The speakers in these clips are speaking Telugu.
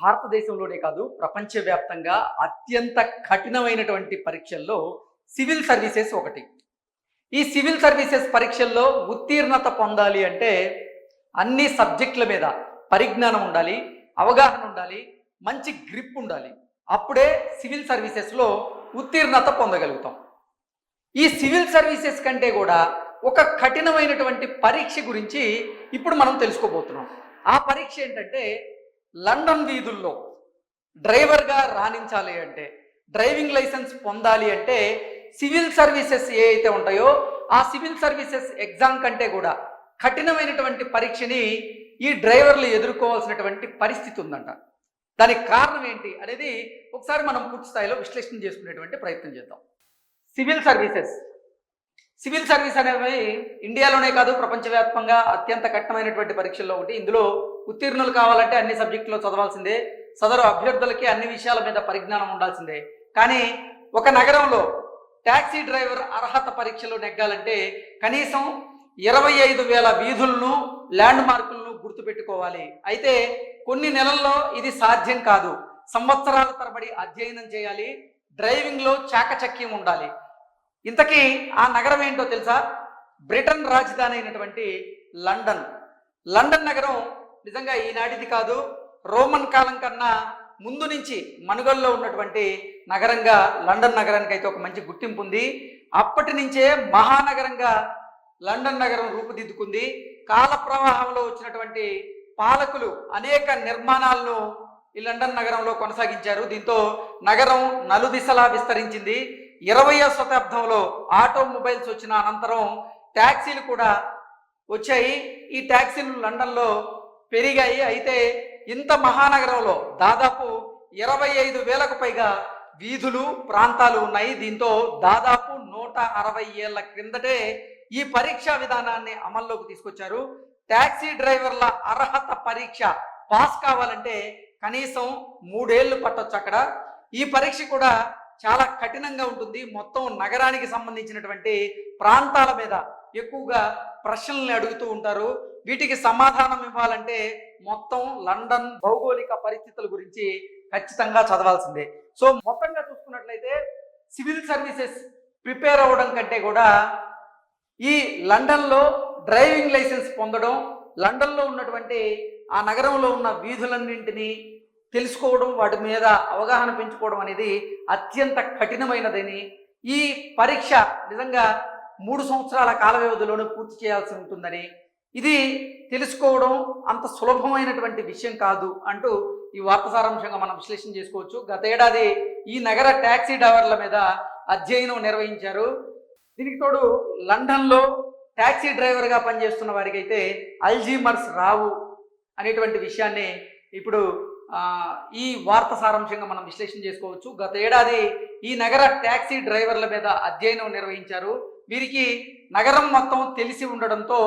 భారతదేశంలోనే కాదు ప్రపంచవ్యాప్తంగా అత్యంత కఠినమైనటువంటి పరీక్షల్లో సివిల్ సర్వీసెస్ ఒకటి. ఈ సివిల్ సర్వీసెస్ పరీక్షల్లో ఉత్తీర్ణత పొందాలి అంటే అన్ని సబ్జెక్టుల మీద పరిజ్ఞానం ఉండాలి, అవగాహన ఉండాలి, మంచి గ్రిప్ ఉండాలి. అప్పుడే సివిల్ సర్వీసెస్లో ఉత్తీర్ణత పొందగలుగుతాం. ఈ సివిల్ సర్వీసెస్ కంటే కూడా ఒక కఠినమైనటువంటి పరీక్ష గురించి ఇప్పుడు మనం తెలుసుకోబోతున్నాం. ఆ పరీక్ష ఏంటంటే లండన్ వీధుల్లో డ్రైవర్గా రాణించాలి అంటే, డ్రైవింగ్ లైసెన్స్ పొందాలి అంటే సివిల్ సర్వీసెస్ ఏ అయితే ఉంటాయో ఆ సివిల్ సర్వీసెస్ ఎగ్జామ్ కంటే కూడా కఠినమైనటువంటి పరీక్షని ఈ డ్రైవర్లు ఎదుర్కోవాల్సినటువంటి పరిస్థితి ఉందంట. దానికి కారణం ఏంటి అనేది ఒకసారి మనం పూర్తి స్థాయిలో విశ్లేషణ చేసుకునేటువంటి ప్రయత్నం చేద్దాం. సివిల్ సర్వీస్ అనేవి ఇండియాలోనే కాదు ప్రపంచవ్యాప్తంగా అత్యంత కఠినమైనటువంటి పరీక్షల్లో ఒకటి. ఇందులో ఉత్తీర్ణులు కావాలంటే అన్ని సబ్జెక్టులో చదవాల్సిందే, సదరు అభ్యర్థులకి అన్ని విషయాల మీద పరిజ్ఞానం ఉండాల్సిందే. కానీ ఒక నగరంలో ట్యాక్సీ డ్రైవర్ అర్హత పరీక్షలో నెగ్గాలంటే కనీసం 25,000 వీధులను, ల్యాండ్ మార్కులను గుర్తుపెట్టుకోవాలి. అయితే కొన్ని నెలల్లో ఇది సాధ్యం కాదు. సంవత్సరాల తరబడి అధ్యయనం చేయాలి, డ్రైవింగ్లో చాకచక్యం ఉండాలి. ఇంతకీ ఆ నగరం ఏంటో తెలుసా? బ్రిటన్ రాజధాని అయినటువంటి లండన్ నగరం నిజంగా ఈనాటిది కాదు, రోమన్ కాలం కన్నా ముందు నుంచి మనుగడలో ఉన్నటువంటి నగరంగా లండన్ నగరానికి అయితే ఒక మంచి గుర్తింపు ఉంది. అప్పటి నుంచే మహానగరంగా లండన్ నగరం రూపుదిద్దుకుంది. కాల ప్రవాహంలో వచ్చినటువంటి పాలకులు అనేక నిర్మాణాలను ఈ లండన్ నగరంలో కొనసాగించారు. దీంతో నగరం నలుదిశలా విస్తరించింది. 20వ శతాబ్దంలో ఆటోమొబైల్స్ వచ్చిన అనంతరం ట్యాక్సీలు కూడా వచ్చాయి. ఈ ట్యాక్సీలు లండన్లో పెరిగాయి. అయితే ఇంత మహానగరంలో దాదాపు 25,000కు పైగా వీధులు, ప్రాంతాలు ఉన్నాయి. దీంతో దాదాపు 160 ఏళ్ల క్రిందటే ఈ పరీక్షా విధానాన్ని అమల్లోకి తీసుకొచ్చారు. ట్యాక్సీ డ్రైవర్ల అర్హత పరీక్ష పాస్ కావాలంటే కనీసం 3 ఏళ్ళు పట్టొచ్చు అక్కడ. ఈ పరీక్ష కూడా చాలా కఠినంగా ఉంటుంది. మొత్తం నగరానికి సంబంధించినటువంటి ప్రాంతాల మీద ఎక్కువగా ప్రశ్నల్ని అడుగుతూ ఉంటారు. వీటికి సమాధానం ఇవ్వాలంటే మొత్తం లండన్ భౌగోళిక పరిస్థితుల గురించి ఖచ్చితంగా చదవాల్సిందే. సో మొత్తంగా చూసుకున్నట్లయితే సివిల్ సర్వీసెస్ ప్రిపేర్ అవ్వడం కంటే కూడా ఈ లండన్లో డ్రైవింగ్ లైసెన్స్ పొందడం, లండన్లో ఉన్నటువంటి ఆ నగరంలో ఉన్న వీధులన్నింటినీ తెలుసుకోవడం, వాటి మీద అవగాహన పెంచుకోవడం అనేది అత్యంత కఠినమైనదని, ఈ పరీక్ష నిజంగా 3 సంవత్సరాల కాల వ్యవధిలోనే పూర్తి చేయాల్సి ఉంటుందని, ఇది తెలుసుకోవడం అంత సులభమైనటువంటి విషయం కాదు అంటూ ఈ వార్త సారాంశంగా మనం విశ్లేషణ చేసుకోవచ్చు. గత ఏడాది ఈ నగర ట్యాక్సీ డ్రైవర్ల మీద అధ్యయనం నిర్వహించారు. దీనికి తోడు లండన్లో ట్యాక్సీ డ్రైవర్గా పనిచేస్తున్న వారికి అయితే అల్జీమర్స్ రావు అనేటువంటి విషయాన్ని ఇప్పుడు ఈ వార్త సారాంశంగా మనం విశ్లేషణ చేసుకోవచ్చు. గత ఏడాది ఈ నగర ట్యాక్సీ డ్రైవర్ల మీద అధ్యయనం నిర్వహించారు. వీరికి నగరం మొత్తం తెలిసి ఉండడంతో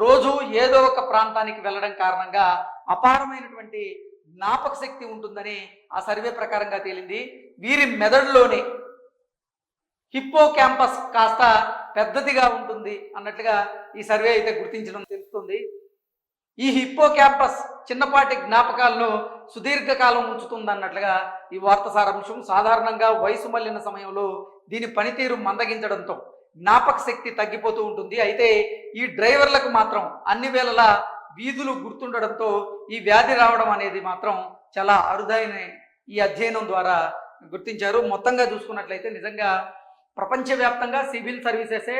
రోజు ఏదో ఒక ప్రాంతానికి వెళ్ళడం కారణంగా అపారమైనటువంటి జ్ఞాపక శక్తి ఉంటుందని ఆ సర్వే ప్రకారంగా తేలింది. వీరి మెదడులోని హిప్పో క్యాంపస్ కాస్త పెద్దదిగా ఉంటుంది అన్నట్లుగా ఈ సర్వే అయితే గుర్తించడం తెలుస్తుంది. ఈ హిప్పో క్యాంపస్ చిన్నపాటి జ్ఞాపకాలను సుదీర్ఘకాలం ఉంచుతుందన్నట్లుగా ఈ వార్త సారాంశం. సాధారణంగా వయసు మళ్ళిన సమయంలో దీని పనితీరు మందగించడంతో జ్ఞాపక శక్తి తగ్గిపోతూ ఉంటుంది. అయితే ఈ డ్రైవర్లకు మాత్రం అన్ని వేళలా వీధులు గుర్తుండడంతో ఈ వ్యాధి రావడం అనేది మాత్రం చాలా అరుదైన ఈ అధ్యయనం ద్వారా గుర్తించారు. మొత్తంగా చూసుకున్నట్లయితే నిజంగా ప్రపంచవ్యాప్తంగా సివిల్ సర్వీసెసే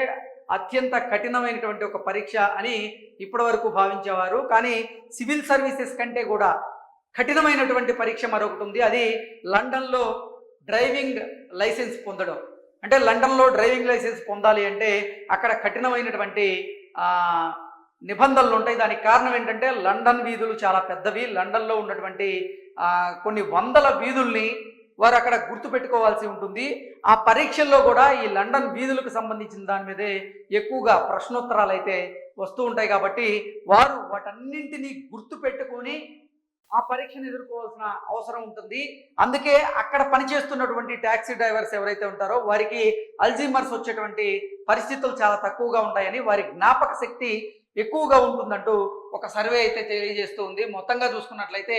అత్యంత కఠినమైనటువంటి ఒక పరీక్ష అని ఇప్పటి వరకు భావించేవారు. కానీ సివిల్ సర్వీసెస్ కంటే కూడా కఠినమైనటువంటి పరీక్ష మరొకటి ఉంది. అది లండన్లో డ్రైవింగ్ లైసెన్స్ పొందడం. అంటే లండన్లో డ్రైవింగ్ లైసెన్స్ పొందాలి అంటే అక్కడ కఠినమైనటువంటి నిబంధనలు ఉంటాయి. దానికి కారణం ఏంటంటే లండన్ వీధులు చాలా పెద్దవి. లండన్లో ఉన్నటువంటి కొన్ని వందల వీధుల్ని వారు అక్కడ గుర్తుపెట్టుకోవాల్సి ఉంటుంది. ఆ పరీక్షల్లో కూడా ఈ లండన్ వీధులకు సంబంధించిన దాని మీదే ఎక్కువగా ప్రశ్నోత్తరాలు అయితే వస్తూ ఉంటాయి. కాబట్టి వారు వాటన్నింటినీ గుర్తుపెట్టుకొని ఆ పరీక్షను ఎదుర్కోవాల్సిన అవసరం ఉంటుంది. అందుకే అక్కడ పనిచేస్తున్నటువంటి ట్యాక్సీ డ్రైవర్స్ ఎవరైతే ఉంటారో వారికి అల్జీమర్స్ వచ్చేటువంటి పరిస్థితులు చాలా తక్కువగా ఉంటాయని, వారి జ్ఞాపక శక్తి ఎక్కువగా ఉంటుందంటూ ఒక సర్వే అయితే తెలియజేస్తూ ఉంది. మొత్తంగా చూసుకున్నట్లయితే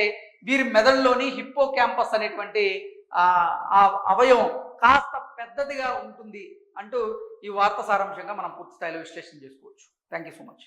వీరి మెదడులోని హిప్పో క్యాంపస్ అనేటువంటి ఆ అవయవం కాస్త పెద్దదిగా ఉంటుంది అంటూ ఈ వార్త సారాంశంగా మనం పూర్తి స్థాయిలో విశ్లేషణ చేసుకోవచ్చు. Thank you so much.